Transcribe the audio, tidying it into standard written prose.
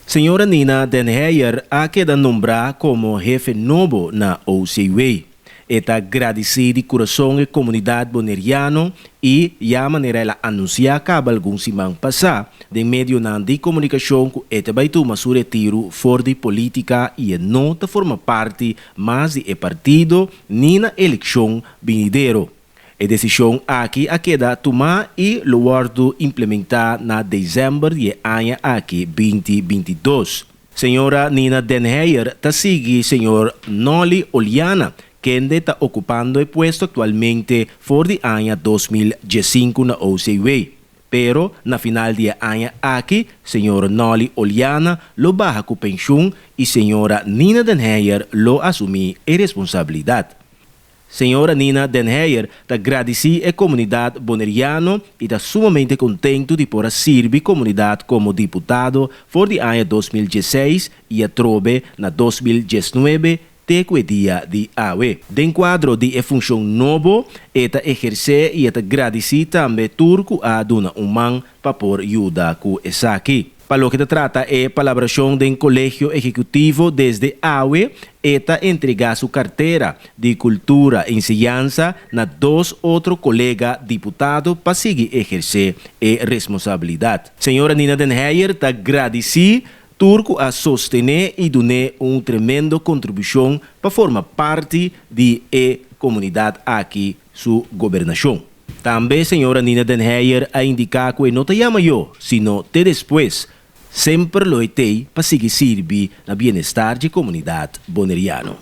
Senhora Nina Den Heyer ha queda nombrada como jefe novo na OCW. Eta agradecer de coração a comunidade boneriana e a maneira ela anunciar que algum semana passar de meio de comunicação que eta vai tomar seu retiro fora de política e não forma parte mais de partido nem na eleição vindoura. A decisão aqui a queda tomar e lo guardo implementar na dezembro de ano aqui 2022. Senhora Nina Den Heyer ta sigue senhor Noli Oliana, quem está ocupando o puesto atualmente for de ano 2015 na OCW. Pero na final de ano aqui, senhor Noli Oliana lo baja com pensão e senhora Nina Den Heyer lo assumi a responsabilidade. Senhora Nina Den Heyer está agradecida à comunidade boneriana e está sumamente contente de poder servir a comunidade como deputado for de ano 2016 e a trobe na 2019 até o dia de hoje. Dentro quadro de função novo, está exercer e está agradecer também turco a dona man para por ajuda com essa aqui. Para lo que se trata é palabração do Colégio Executivo desde hoje, está entregar sua carteira de Cultura e Enseñança na dois outros colegas deputados para seguir exercer a responsabilidade. Senhora Nina Den Heyer está agradecida turco a sostener e donar uma tremenda contribuição para formar parte da comunidade aqui, sua governação. Também, senhora Nina Den Heyer a indicar que não te chama eu, sino te depois. Sempre lo etei para seguir servir na bem-estar da comunidade boneriana.